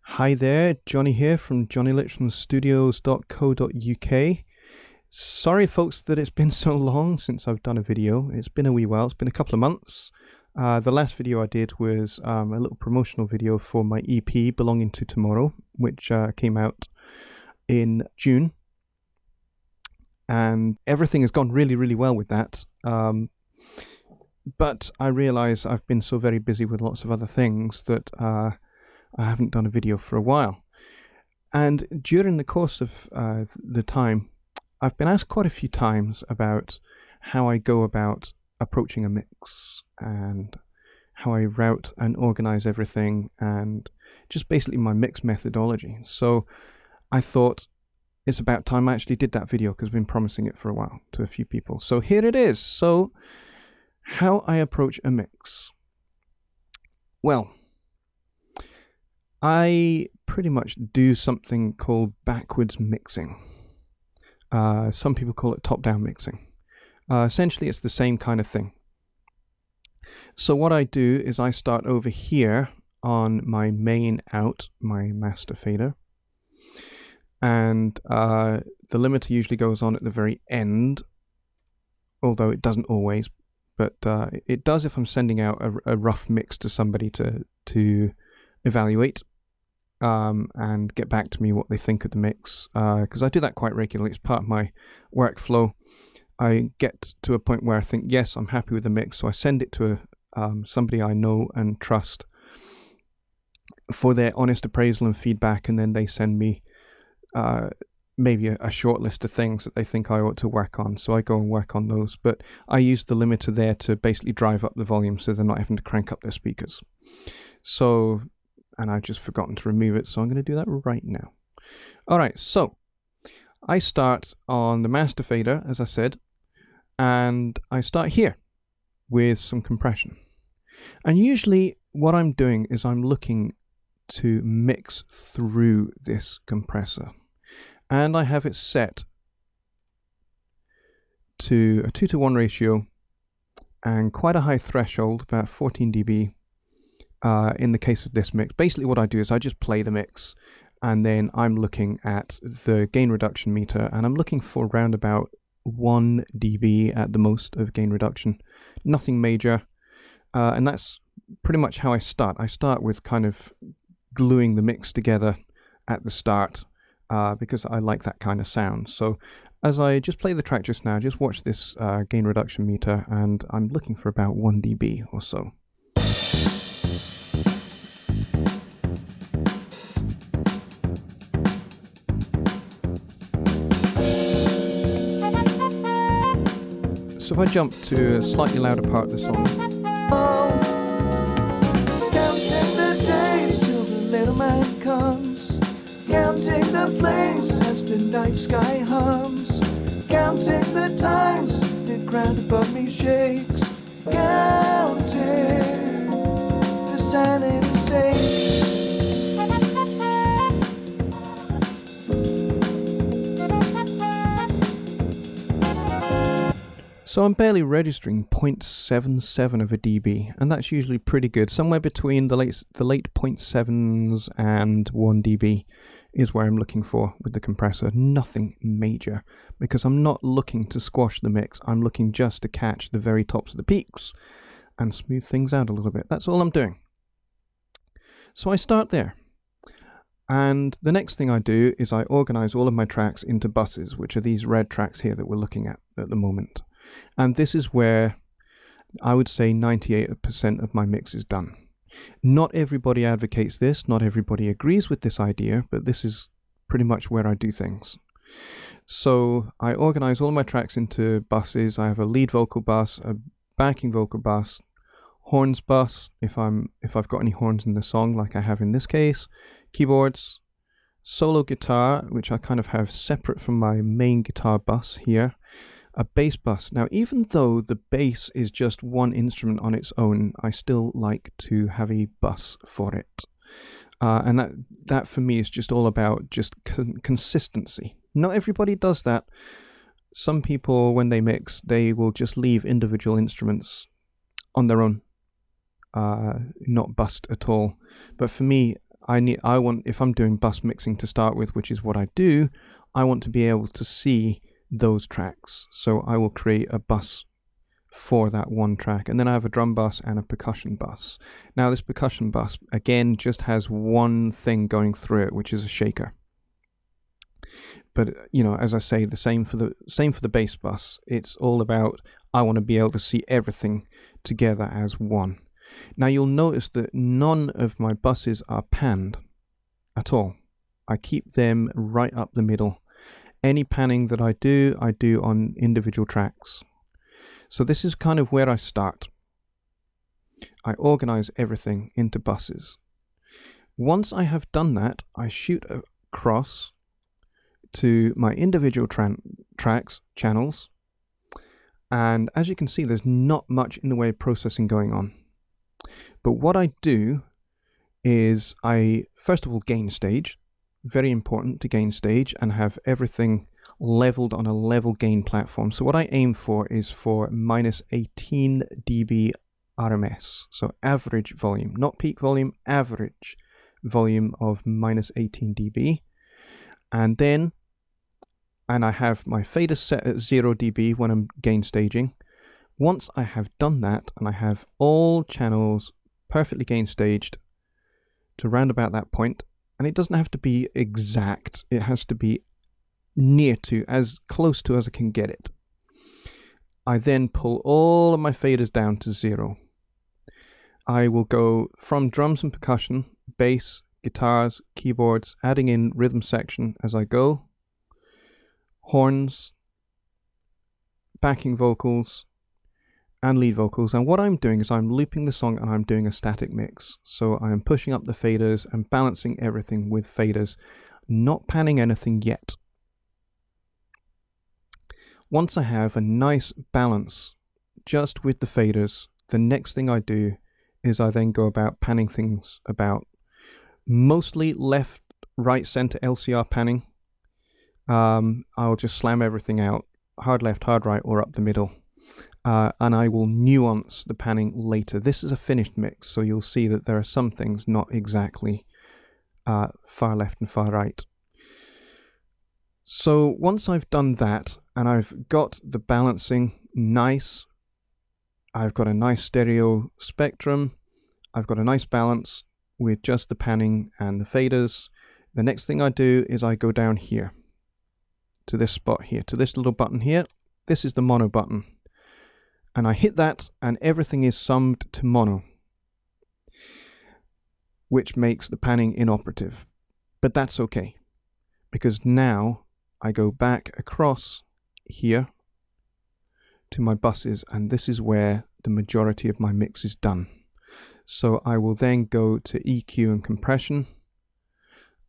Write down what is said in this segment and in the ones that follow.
Hi there, Jonny here from jonnylipshamstudios.co.uk. Sorry folks that it's been so long since I've done a video. It's been a wee while, it's been a couple of months. The last video I did was a little promotional video for my EP Belonging to Tomorrow, which came out in June. And everything has gone really, really well with that. But I realise I've been so very busy with lots of other things that I haven't done a video for a while. And during the course of the time, I've been asked quite a few times about how I go about approaching a mix and how I route and organize everything and just basically my mix methodology. So I thought it's about time I actually did that video because I've been promising it for a while to a few people. So here it is. So how I approach a mix. Well, I pretty much do something called backwards mixing. Some people call it top-down mixing. Essentially, it's the same kind of thing. So what I do is I start over here on my main out, my master fader. And the limiter usually goes on at the very end, although it doesn't always. But it does if I'm sending out a rough mix to somebody to evaluate. And get back to me what they think of the mix, because I do that quite regularly. It's part of my workflow. I get to a point where I think, yes, I'm happy with the mix, so I send it to somebody I know and trust for their honest appraisal and feedback, and then they send me maybe a short list of things that they think I ought to work on, so I go and work on those. But I use the limiter there to basically drive up the volume so they're not having to crank up their speakers. So... and I've just forgotten to remove it, so I'm going to do that right now. Alright, so I start on the master fader, as I said, and I start here with some compression. And usually what I'm doing is I'm looking to mix through this compressor. And I have it set to a 2:1 ratio and quite a high threshold, about 14 dB. In the case of this mix, basically what I do is I just play the mix and then I'm looking at the gain reduction meter and I'm looking for around about 1 dB at the most of gain reduction. Nothing major. And that's pretty much how I start. I start with kind of gluing the mix together at the start because I like that kind of sound. So as I just play the track just now, just watch this gain reduction meter and I'm looking for about 1 dB or so. So if I jump to a slightly louder part of the song. Counting the days till the little man comes, counting the flames as the night sky hums, counting the times the ground above me shakes, counting for sanity's sake. So I'm barely registering 0.77 of a dB, and that's usually pretty good. Somewhere between the late 0.7s and 1 dB is where I'm looking for with the compressor. Nothing major, because I'm not looking to squash the mix. I'm looking just to catch the very tops of the peaks and smooth things out a little bit. That's all I'm doing. So I start there. And the next thing I do is I organize all of my tracks into buses, which are these red tracks here that we're looking at the moment. And this is where I would say 98% of my mix is done. Not everybody advocates this, not everybody agrees with this idea, but this is pretty much where I do things. So I organize all my tracks into buses. I have a lead vocal bus, a backing vocal bus, horns bus, if I've got any horns in the song like I have in this case, keyboards, solo guitar, which I kind of have separate from my main guitar bus here, a bass bus. Now, even though the bass is just one instrument on its own, I still like to have a bus for it. And that for me is just all about just consistency. Not everybody does that. Some people, when they mix, they will just leave individual instruments on their own, not bussed at all. But for me, if I'm doing bus mixing to start with, which is what I do, I want to be able to see those tracks. So I will create a bus for that one track, and then I have a drum bus and a percussion bus. Now this percussion bus again just has one thing going through it, which is a shaker. But as I say, the same for the bass bus. It's all about, I want to be able to see everything together as one. Now you'll notice that none of my buses are panned at all. I keep them right up the middle. Any panning that I do on individual tracks. So this is kind of where I start. I organize everything into buses. Once I have done that, I shoot across to my individual channels. And as you can see, there's not much in the way of processing going on. But what I do is I, first of all, gain stage. Very important to gain stage and have everything leveled on a level gain platform. So what I aim for is for minus 18 dB RMS. So average volume, not peak volume, average volume of minus 18 dB. And I have my faders set at 0 dB when I'm gain staging. Once I have done that and I have all channels perfectly gain staged to round about that point, and it doesn't have to be exact, it has to be near to, as close to as I can get it. I then pull all of my faders down to 0. I will go from drums and percussion, bass, guitars, keyboards, adding in rhythm section as I go, horns, backing vocals, and lead vocals. And what I'm doing is I'm looping the song and I'm doing a static mix. So I'm pushing up the faders and balancing everything with faders, not panning anything yet. Once I have a nice balance just with the faders, the next thing I do is I then go about panning things about. Mostly left, right, center LCR panning. I'll just slam everything out, hard left, hard right, or up the middle. And I will nuance the panning later. This is a finished mix, so you'll see that there are some things not exactly far left and far right. So once I've done that, and I've got the balancing nice, I've got a nice stereo spectrum, I've got a nice balance with just the panning and the faders, the next thing I do is I go down here, to this spot here, to this little button here. This is the mono button. And I hit that, and everything is summed to mono, which makes the panning inoperative. But that's okay, because now I go back across here to my buses, and this is where the majority of my mix is done. So I will then go to EQ and compression,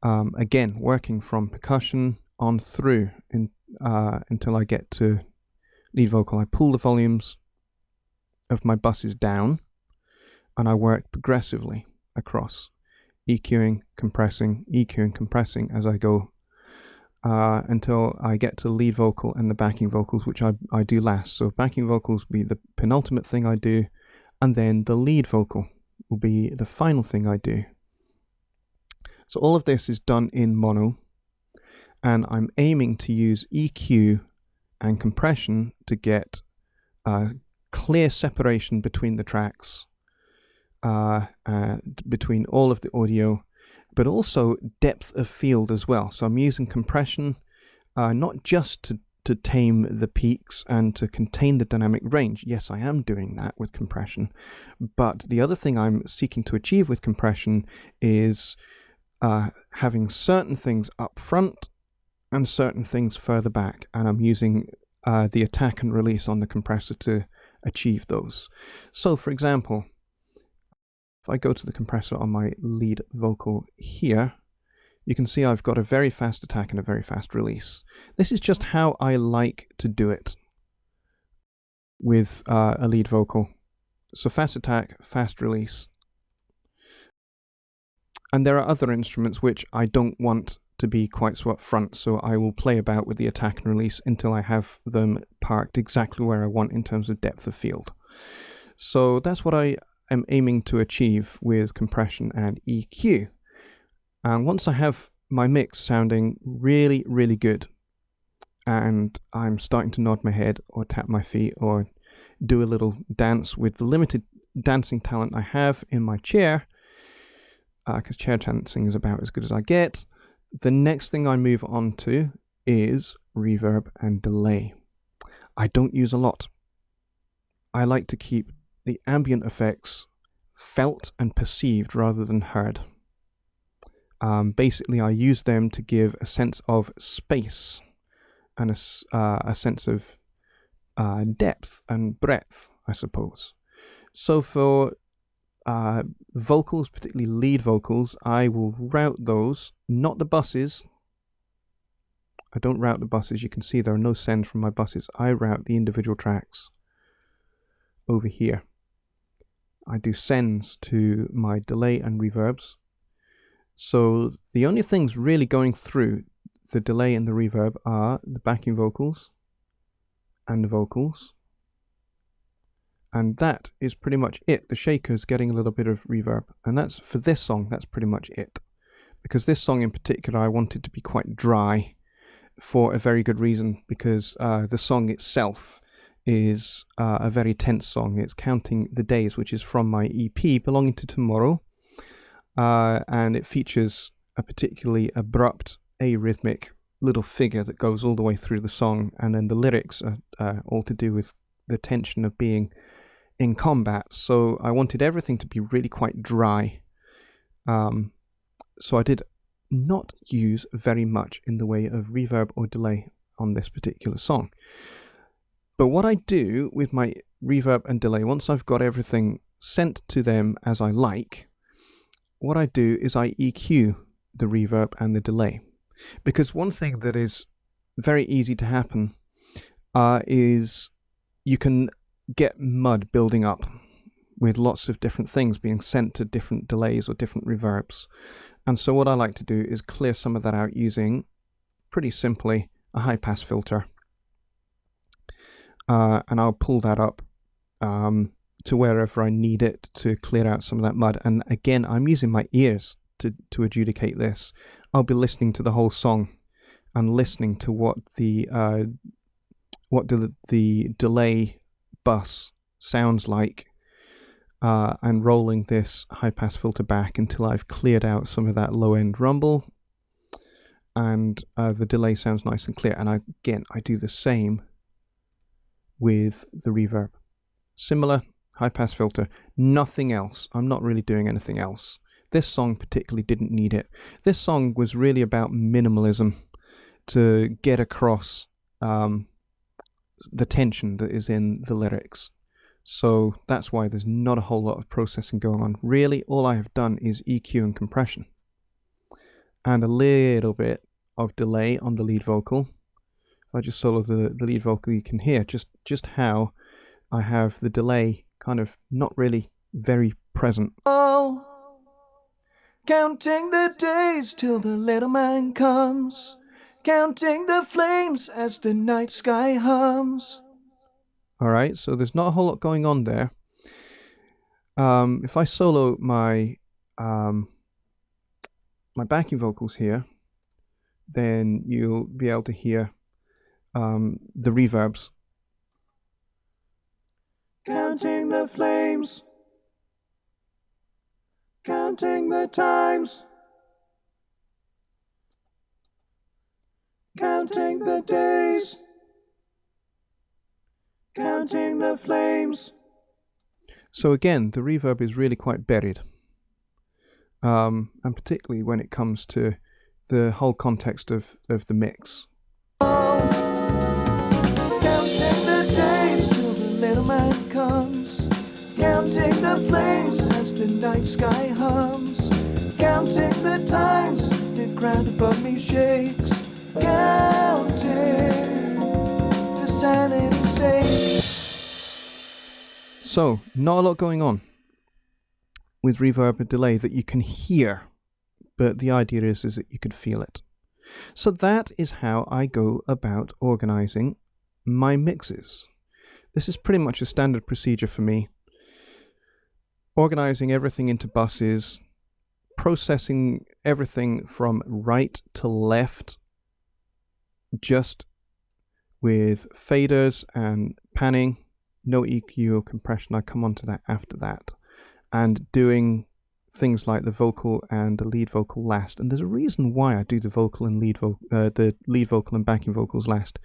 again working from percussion on through until I get to lead vocal. I pull the volumes of my buses down and I work progressively across, EQing, compressing as I go until I get to the lead vocal and the backing vocals, which I do last. So backing vocals will be the penultimate thing I do, and then the lead vocal will be the final thing I do. So all of this is done in mono, and I'm aiming to use EQ and compression to get clear separation between the tracks, between all of the audio, but also depth of field as well. So I'm using compression not just to tame the peaks and to contain the dynamic range. Yes, I am doing that with compression, but the other thing I'm seeking to achieve with compression is having certain things up front and certain things further back, and I'm using the attack and release on the compressor to achieve those. So for example, if I go to the compressor on my lead vocal here, you can see I've got a very fast attack and a very fast release. This is just how I like to do it with a lead vocal. So fast attack, fast release. And there are other instruments which I don't want to be quite so up front, so I will play about with the attack and release until I have them parked exactly where I want in terms of depth of field. So that's what I am aiming to achieve with compression and EQ. And once I have my mix sounding really, really good, and I'm starting to nod my head or tap my feet or do a little dance with the limited dancing talent I have in my chair, because chair dancing is about as good as I get, the next thing I move on to is reverb and delay. I don't use a lot. I like to keep the ambient effects felt and perceived rather than heard. Basically, I use them to give a sense of space and a sense of depth and breadth, I suppose. So for vocals, particularly lead vocals, I will route those, not the buses. I don't route the buses. You can see there are no sends from my buses. I route the individual tracks over here. I do sends to my delay and reverbs. So the only things really going through the delay and the reverb are the backing vocals and the vocals. And that is pretty much it. The shaker's getting a little bit of reverb. And that's for this song, that's pretty much it. Because this song in particular, I wanted to be quite dry for a very good reason. Because the song itself is a very tense song. It's Counting the Days, which is from my EP, Belonging to Tomorrow. And it features a particularly abrupt, arrhythmic little figure that goes all the way through the song. And then the lyrics are all to do with the tension of being in combat. So I wanted everything to be really quite dry. So I did not use very much in the way of reverb or delay on this particular song. But what I do with my reverb and delay, once I've got everything sent to them as I like, what I do is I EQ the reverb and the delay. Because one thing that is very easy to happen is you can get mud building up with lots of different things being sent to different delays or different reverbs. And so what I like to do is clear some of that out using, pretty simply, a high-pass filter. And I'll pull that up to wherever I need it to clear out some of that mud. And again, I'm using my ears to adjudicate this. I'll be listening to the whole song and listening to what the delay bus sounds like, and rolling this high-pass filter back until I've cleared out some of that low-end rumble and the delay sounds nice and clear. And I do the same with the reverb. Similar high-pass filter, nothing else. I'm not really doing anything else. This song particularly didn't need it. This song was really about minimalism to get across the tension that is in the lyrics. So that's why there's not a whole lot of processing going on. Really, all I have done is EQ and compression. And a little bit of delay on the lead vocal. If I just solo the lead vocal, you can hear just how I have the delay kind of not really very present. Oh, counting the days till the little man comes, counting the flames as the night sky hums. Alright, so there's not a whole lot going on there. If I solo my my backing vocals here, then you'll be able to hear the reverbs. Counting the flames, counting the times, counting the days, counting the flames. So again, the reverb is really quite buried. And particularly when it comes to the whole context of the mix. Counting the days till the little man comes, counting the flames as the night sky hums, counting the times the ground above me shakes, counting for sanity's sake. So, not a lot going on with reverb and delay that you can hear, but the idea is that you can feel it. So that is how I go about organizing my mixes. This is pretty much a standard procedure for me. Organizing everything into buses, processing everything from right to left, just with faders and panning, no EQ or compression. I come on to that after that, and doing things like the vocal and the lead vocal last. And there's a reason why I do the vocal and the lead vocal and backing vocals last.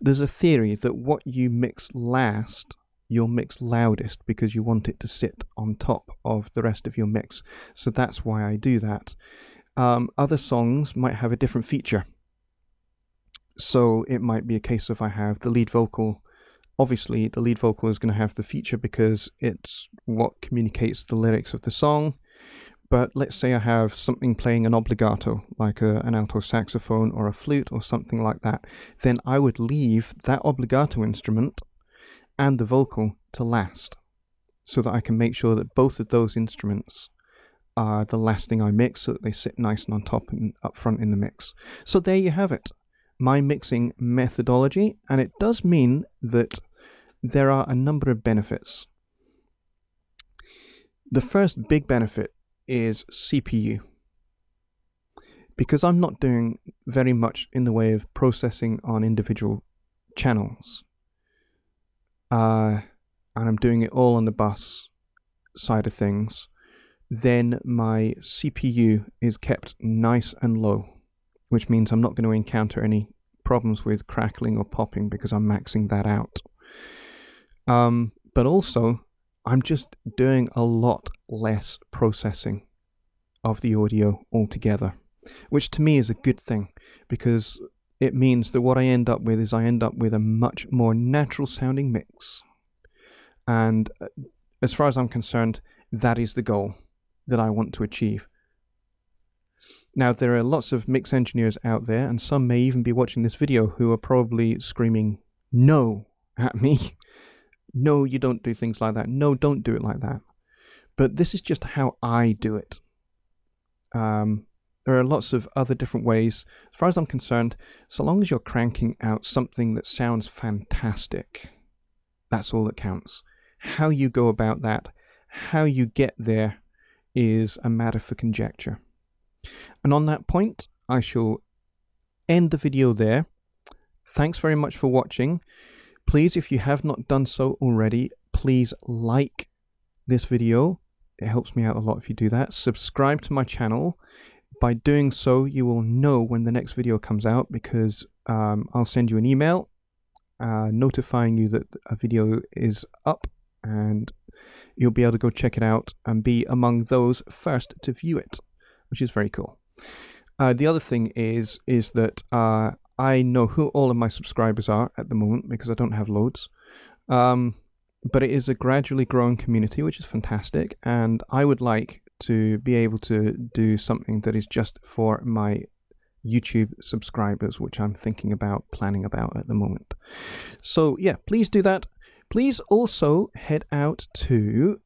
There's a theory that what you mix last, you'll mix loudest, because you want it to sit on top of the rest of your mix. So that's why I do that. Other songs might have a different feature. So it might be a case of I have the lead vocal. Obviously, the lead vocal is going to have the feature because it's what communicates the lyrics of the song. But let's say I have something playing an obligato, like an alto saxophone or a flute or something like that. Then I would leave that obligato instrument and the vocal to last, so that I can make sure that both of those instruments are the last thing I mix, so that they sit nice and on top and up front in the mix. So there you have it, my mixing methodology, and it does mean that there are a number of benefits. The first big benefit is CPU. Because I'm not doing very much in the way of processing on individual channels, and I'm doing it all on the bus side of things, then my CPU is kept nice and low, which means I'm not going to encounter any problems with crackling or popping because I'm maxing that out. But also, I'm just doing a lot less processing of the audio altogether, which to me is a good thing, because it means that what I end up with is a much more natural sounding mix. And as far as I'm concerned, that is the goal that I want to achieve. Now, there are lots of mix engineers out there, and some may even be watching this video, who are probably screaming no at me. No, you don't do things like that. No, don't do it like that. But this is just how I do it. There are lots of other different ways. As far as I'm concerned, so long as you're cranking out something that sounds fantastic, that's all that counts. How you go about that, how you get there, is a matter for conjecture. And on that point, I shall end the video there. Thanks very much for watching. Please, if you have not done so already, please like this video. It helps me out a lot if you do that. Subscribe to my channel. By doing so, you will know when the next video comes out, because I'll send you an email notifying you that a video is up, and you'll be able to go check it out and be among those first to view it, which is very cool. The other thing is that I know who all of my subscribers are at the moment, because I don't have loads. But it is a gradually growing community, which is fantastic, and I would like to be able to do something that is just for my YouTube subscribers, which I'm planning about at the moment. So yeah, please do that. Please also head out to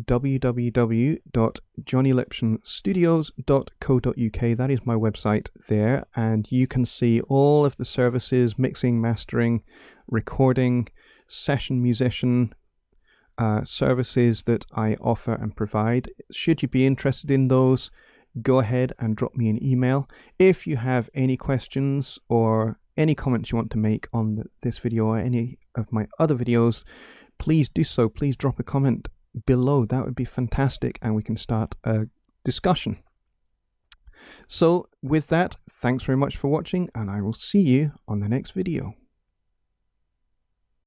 www.jonnylipshamstudios.co.uk. That is my website there, and you can see all of the services: mixing, mastering, recording, session musician services that I offer and provide. Should you be interested in those, go ahead and drop me an email. If you have any questions or any comments you want to make on this video or any of my other videos, please do so. Please drop a comment below. That would be fantastic, and we can start a discussion. So with that, thanks very much for watching, and I will see you on the next video.